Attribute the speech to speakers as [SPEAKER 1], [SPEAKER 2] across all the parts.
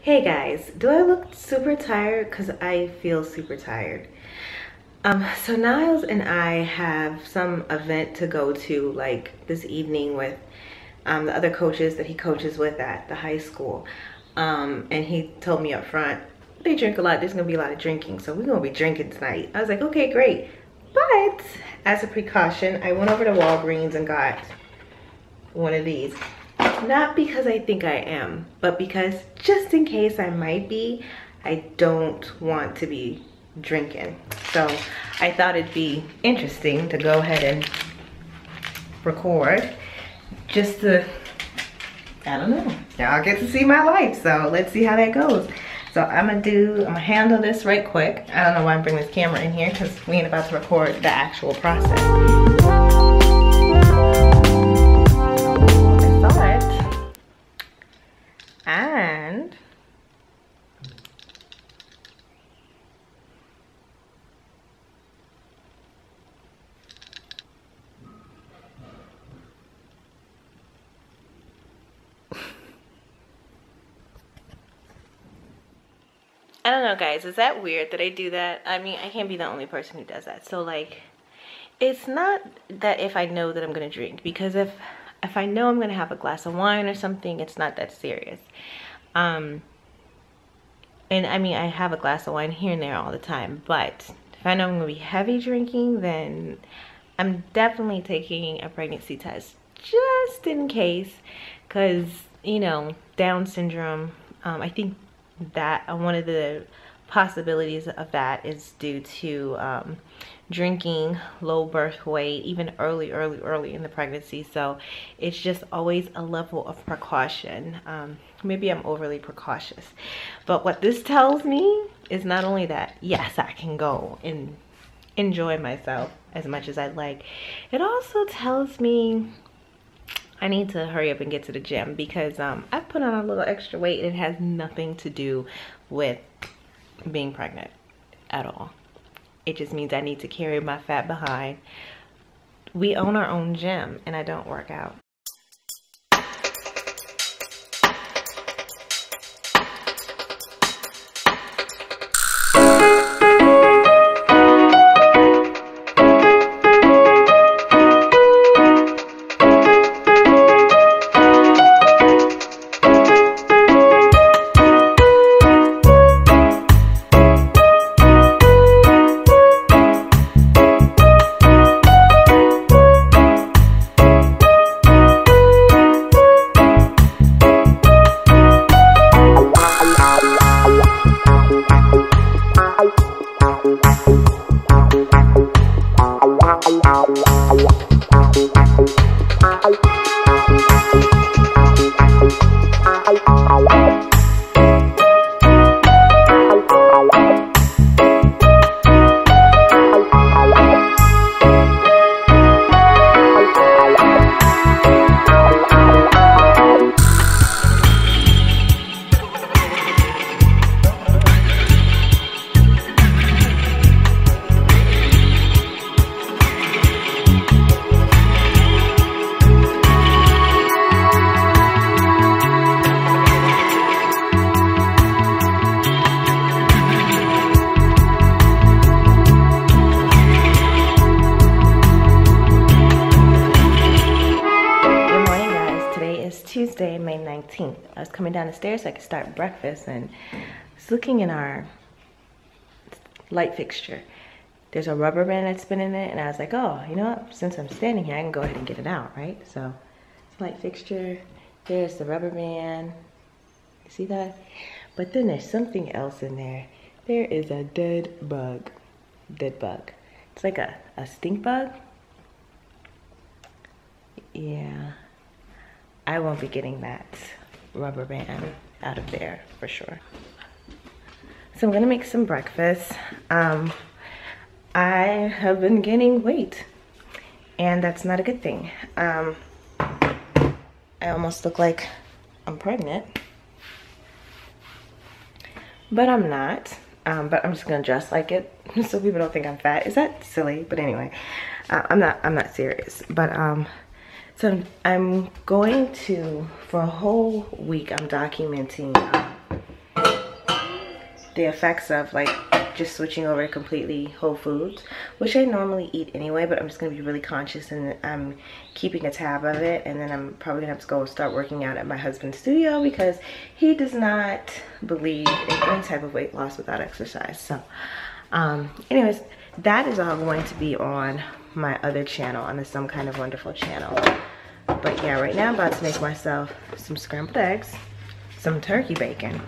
[SPEAKER 1] Hey guys, do I look super tired? Because I feel super tired. So Niles and I have some event to go to like this evening with the other coaches that he coaches with at the high school. And he told me up front, they drink a lot, there's gonna be a lot of drinking, so we're gonna be drinking tonight. I was like, okay, great. But as a precaution, I went over to Walgreens and got one of these. Not because I think I am, but because just in case I might be, I don't want to be drinking. So I thought it'd be interesting to go ahead and record just to, I don't know, y'all get to see my life. So let's see how that goes. So I'm gonna handle this right quick. I don't know why I'm bringing this camera in here because we ain't about to record the actual process. And I don't know, guys, is that weird that I do that? I mean, I can't be the only person who does that. So like, it's not that if I know that I'm gonna drink, because if I know I'm gonna have a glass of wine or something, it's not that serious. And I mean, I have a glass of wine here and there all the time, but if I know I'm gonna be heavy drinking, then I'm definitely taking a pregnancy test just in case, because, you know, Down syndrome, I think that one of the possibilities of that is due to drinking, low birth weight, even early in the pregnancy. So it's just always a level of precaution. Maybe I'm overly precautious, but what this tells me is not only that, yes, I can go and enjoy myself as much as I'd like, it also tells me I need to hurry up and get to the gym, because I've put on a little extra weight and it has nothing to do with being pregnant at all. It just means I need to carry my fat behind. We own our own gym and I don't work out. Tuesday, May 19th. I was coming down the stairs so I could start breakfast, and I was looking in our light fixture. There's a rubber band that's been in it, and I was like, oh, you know what? Since I'm standing here, I can go ahead and get it out, right? So, light fixture, there's the rubber band. You see that? But then there's something else in there. There is a dead bug. Dead bug. It's like a stink bug. Yeah. I won't be getting that rubber band out of there for sure. So I'm gonna make some breakfast. I have been gaining weight, and that's not a good thing. I almost look like I'm pregnant, but I'm not. But I'm just gonna dress like it so people don't think I'm fat. Is that silly? But anyway, I'm not serious. But so I'm going to, for a whole week, I'm documenting the effects of like just switching over to completely whole foods, which I normally eat anyway, but I'm just gonna be really conscious and I'm keeping a tab of it. And then I'm probably gonna have to go start working out at my husband's studio because he does not believe in any type of weight loss without exercise. So anyways, that is all going to be on my other channel, on the Some Kind of Wonderful channel. But yeah, right now I'm about to make myself some scrambled eggs, some turkey bacon,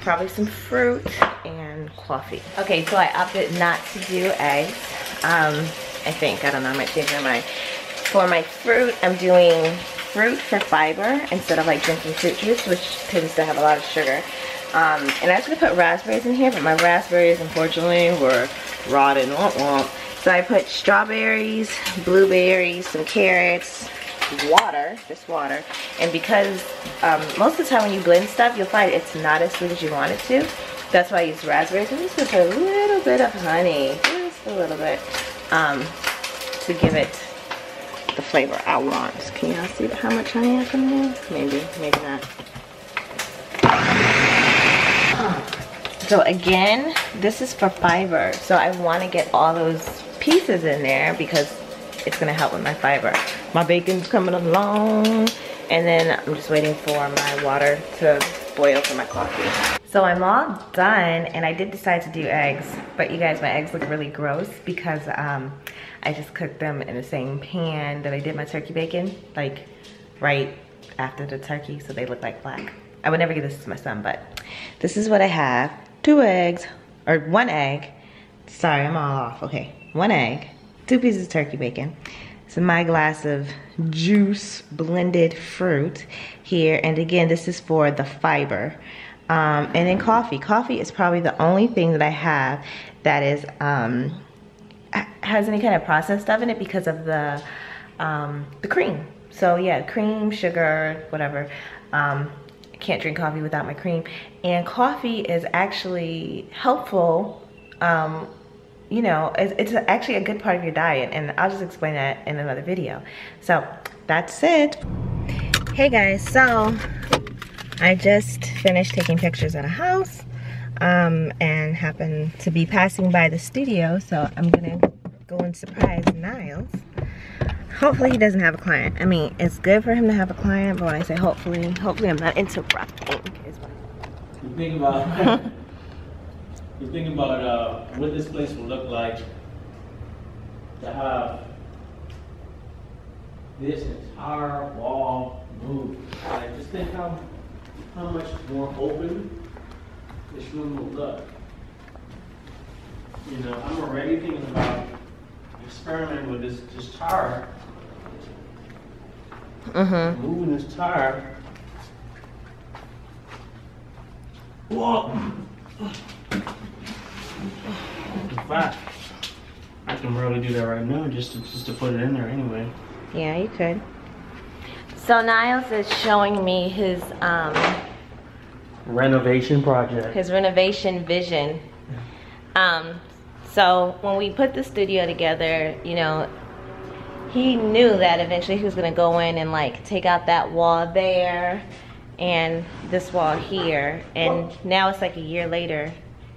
[SPEAKER 1] probably some fruit and coffee. Okay, so I opted not to do eggs. I think, I don't know, I might change my mind. For my fruit, I'm doing fruit for fiber instead of like drinking fruit juice, which tends to have a lot of sugar. And I was gonna put raspberries in here, but my raspberries unfortunately were rotten, So I put strawberries, blueberries, some carrots, water, just water. And because most of the time when you blend stuff, you'll find it's not as sweet as you want it to. That's why I use raspberries. I'm just gonna put a little bit of honey, just a little bit, to give it the flavor I want. Can y'all see how much honey I can have? Maybe not. So again, this is for fiber. So I want to get all those pieces in there because it's going to help with my fiber. My bacon's coming along, and then I'm just waiting for my water to boil for my coffee. So I'm all done, and I did decide to do eggs, but you guys, my eggs look really gross because I just cooked them in the same pan that I did my turkey bacon, like right after the turkey, so they look like black. I would never give this to my son, but this is what I have. 2 eggs, or 1 egg. Sorry, I'm all off. Okay, 1 egg, 2 pieces of turkey bacon. So my glass of juice blended fruit here. And again, this is for the fiber. And then coffee. Coffee is probably the only thing that I have that is has any kind of processed stuff in it because of the cream. So yeah, cream, sugar, whatever. Can't drink coffee without my cream. And coffee is actually helpful. You know, it's actually a good part of your diet, and I'll just explain that in another video. So that's it. Hey guys, so I just finished taking pictures at a house and happened to be passing by the studio, so I'm gonna go and surprise Niles. Hopefully he doesn't have a client. I mean, it's good for him to have a client, but when I say hopefully I'm not interrupting.
[SPEAKER 2] You think about what this place will look like to have this entire wall moved. Like, just think how much more open this room will look. You know, I'm already thinking about experimenting with this tire. Moving this tire. Whoa. In fact, I can barely do that right now just to put it in there anyway.
[SPEAKER 1] Yeah, you could. So Niles is showing me his
[SPEAKER 2] renovation project.
[SPEAKER 1] His renovation vision. So when we put the studio together, you know, he knew that eventually he was gonna go in and like take out that wall there and this wall here, and now it's like a year later.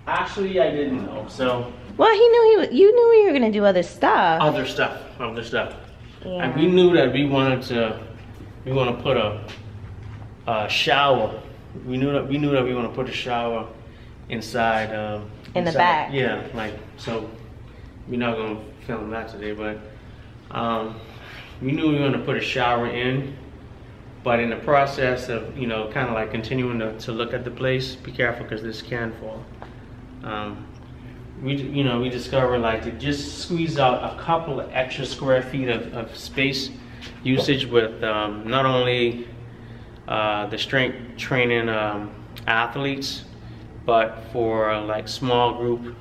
[SPEAKER 2] Actually, I didn't know. So.
[SPEAKER 1] Well, you knew we were gonna do other stuff.
[SPEAKER 2] Other stuff.
[SPEAKER 1] Yeah.
[SPEAKER 2] And we knew that we want to put a shower. We knew that we want to put a shower inside.
[SPEAKER 1] In the back.
[SPEAKER 2] Yeah, like, so we're not gonna film that today, but we knew we were gonna put a shower in. But in the process of, you know, kind of like continuing to look at the place, be careful because this can fall. We discovered like to just squeeze out a couple of extra square feet of space usage with not only the strength training athletes, but for like small group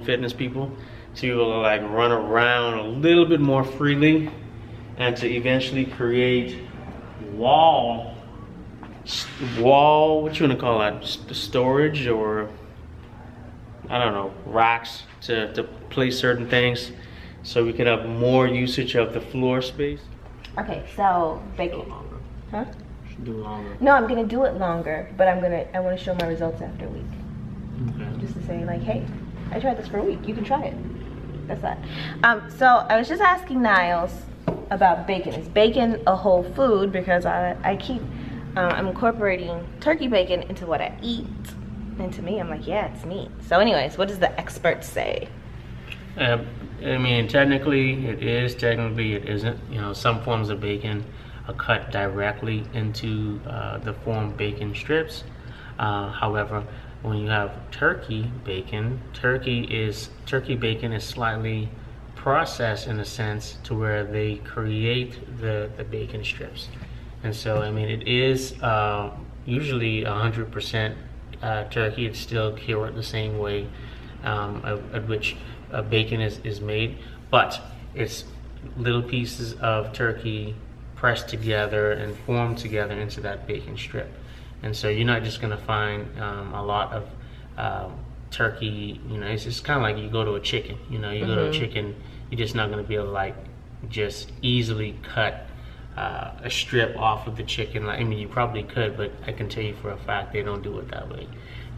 [SPEAKER 2] fitness people to be able to like run around a little bit more freely and to eventually create wall, what you want to call that, storage, or I don't know, racks to place certain things so we can have more usage of the floor space.
[SPEAKER 1] Okay, so bacon. Huh?
[SPEAKER 2] do longer?
[SPEAKER 1] No, I'm gonna do it longer, but I want to show my results after a week.
[SPEAKER 2] Okay.
[SPEAKER 1] Just to say like, hey, I tried this for a week. You can try it. That's that. So I was just asking Niles about bacon. Is bacon a whole food? Because I keep I'm incorporating turkey bacon into what I eat, and to me, I'm like, yeah, it's meat. So, anyways, what does the experts say?
[SPEAKER 2] I mean, technically it is. Technically it isn't. You know, some forms of bacon are cut directly into the form bacon strips. However, when you have turkey bacon, turkey bacon is slightly processed in a sense to where they create the bacon strips. And so, I mean, it is usually 100% turkey. It's still cured the same way at which bacon is made, but it's little pieces of turkey pressed together and formed together into that bacon strip. And so you're not just going to find a lot of turkey. You know, it's just kind of like you go to a chicken. You know, you go to a chicken, you're just not going to be able to like just easily cut a strip off of the chicken. I mean, you probably could, but I can tell you for a fact they don't do it that way.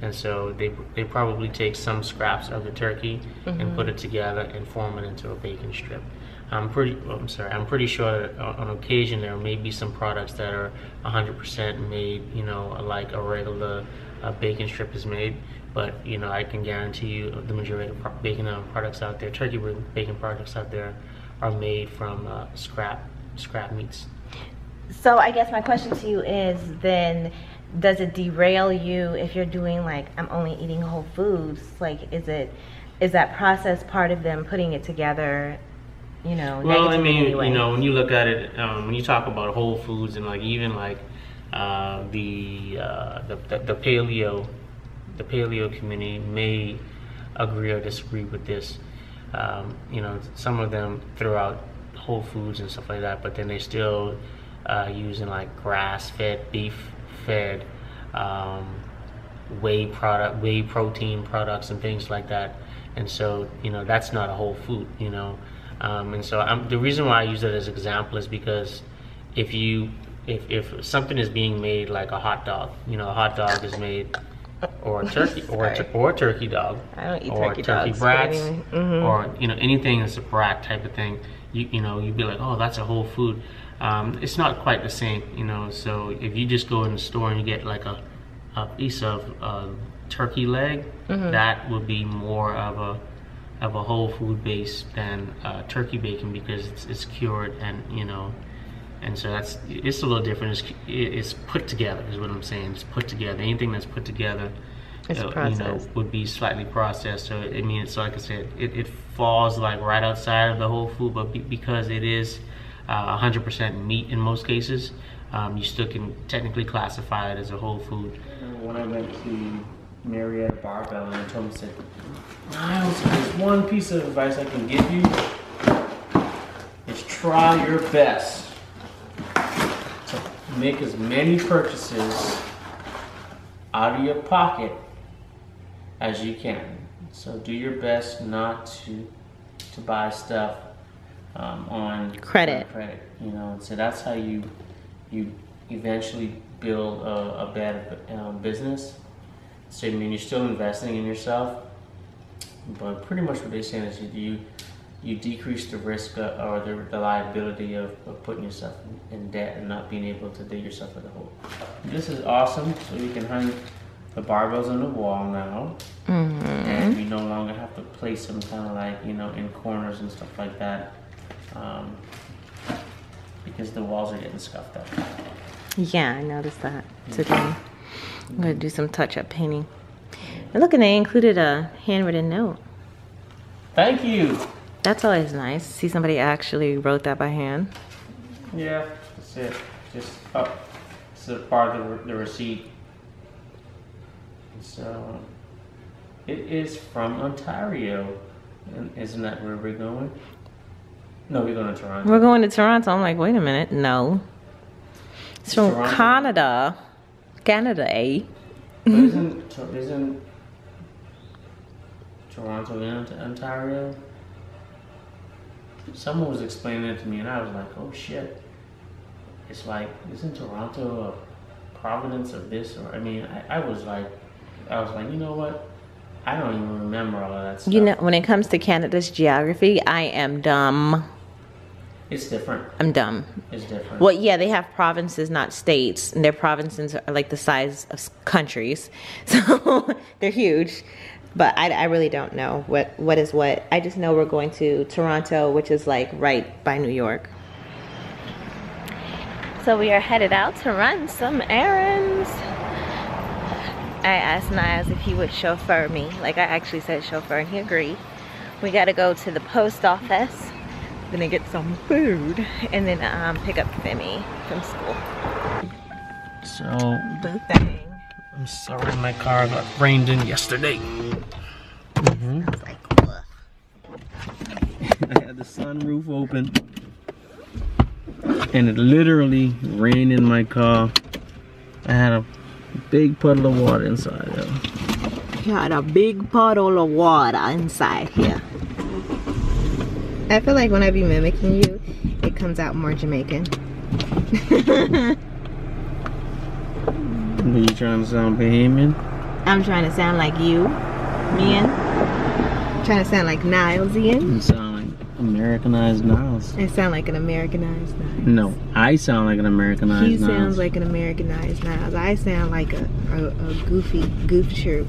[SPEAKER 2] And so they probably take some scraps of the turkey and put it together and form it into a bacon strip. I'm pretty sure that on occasion there may be some products that are 100% made, you know, like a regular bacon strip is made. But, you know, I can guarantee you the majority of bacon products out there, turkey bacon products out there, are made from scrap meats.
[SPEAKER 1] So I guess my question to you is then, does it derail you if you're doing like, I'm only eating whole foods? Like, is that process part of them putting it together? You know,
[SPEAKER 2] well, I mean, you know, when you look at it, when you talk about whole foods and like even like the paleo community may agree or disagree with this. You know, some of them throw out whole foods and stuff like that, but then they still using like grass-fed, beef-fed, whey protein products and things like that. And so, you know, that's not a whole food, you know. And so the reason why I use that as an example is because if something is being made like a hot dog, you know, a hot dog is made, or a turkey or a turkey dog,
[SPEAKER 1] I don't eat
[SPEAKER 2] or
[SPEAKER 1] turkey
[SPEAKER 2] turkey
[SPEAKER 1] dogs,
[SPEAKER 2] brats,
[SPEAKER 1] anyway.
[SPEAKER 2] or you know, anything that's a brat type of thing, you know, you'd be like, oh, that's a whole food. It's not quite the same, you know. So if you just go in the store and you get like a piece of turkey leg, that would be more of a whole food base than turkey bacon, because it's cured, and you know, and so it's a little different. It's put together is what I'm saying. It's put together. Anything that's put together, you know, would be slightly processed. So I mean, it's like I said, it falls like right outside of the whole food, but because it is 100% meat in most cases, you still can technically classify it as a whole food. When I went to Marriott Barbell, and I told him, said, Niles, there's one piece of advice I can give you, is try your best to make as many purchases out of your pocket as you can. So do your best not to buy stuff on
[SPEAKER 1] credit.
[SPEAKER 2] You know, so that's how you eventually build a better business. So I mean, you're still investing in yourself, but pretty much what they're saying is you decrease the risk or the liability of putting yourself in debt and not being able to dig yourself in the hole. This is awesome. So you can hang the barbells on the wall now, and you no longer have to place them kind of like, you know, in corners and stuff like that, because the walls are getting scuffed up.
[SPEAKER 1] Yeah, I noticed that today. I'm gonna do some touch-up painting. And look, and they included a handwritten note.
[SPEAKER 2] Thank you.
[SPEAKER 1] That's always nice. See somebody actually wrote that by hand.
[SPEAKER 2] Yeah, that's it. Just it's a part of the receipt. So it is from Ontario, and isn't that where we're going? No, we're going to Toronto.
[SPEAKER 1] We're going to Toronto. I'm like, wait a minute, no. It's from
[SPEAKER 2] Toronto.
[SPEAKER 1] Canada, eh?
[SPEAKER 2] But isn't Toronto in Ontario? Someone was explaining it to me, and I was like, oh shit. It's like, isn't Toronto Providence or this, or I mean, I was like, you know what? I don't even remember all of that stuff.
[SPEAKER 1] You know, when it comes to Canada's geography, I am dumb.
[SPEAKER 2] It's different.
[SPEAKER 1] I'm dumb.
[SPEAKER 2] It's different.
[SPEAKER 1] Well, yeah, they have provinces, not states, and their provinces are like the size of countries, so they're huge. But I really don't know what is what. I just know we're going to Toronto, which is like right by New York. So we are headed out to run some errands. I asked Niles if he would chauffeur me. Like I actually said chauffeur, and he agreed. We gotta go to the post office, gonna get some food, and then pick up Femi from school.
[SPEAKER 2] So,
[SPEAKER 1] Boo thing.
[SPEAKER 2] I'm sorry my car got rained in yesterday.
[SPEAKER 1] I was like, what?
[SPEAKER 2] I had the sunroof open, and it literally rained in my car. I had a big puddle of water inside there.
[SPEAKER 1] You had a big puddle of water inside here. I feel like when I be mimicking you, it comes out more Jamaican.
[SPEAKER 2] Are you trying to sound Bahamian?
[SPEAKER 1] I'm trying to sound like you, man. Trying to sound like Nilesian.
[SPEAKER 2] You sound like Americanized Niles.
[SPEAKER 1] I sound like an Americanized Niles.
[SPEAKER 2] No, I sound like an Americanized
[SPEAKER 1] He
[SPEAKER 2] Niles.
[SPEAKER 1] sounds like an Americanized Niles. I sound like a goofy goof troop.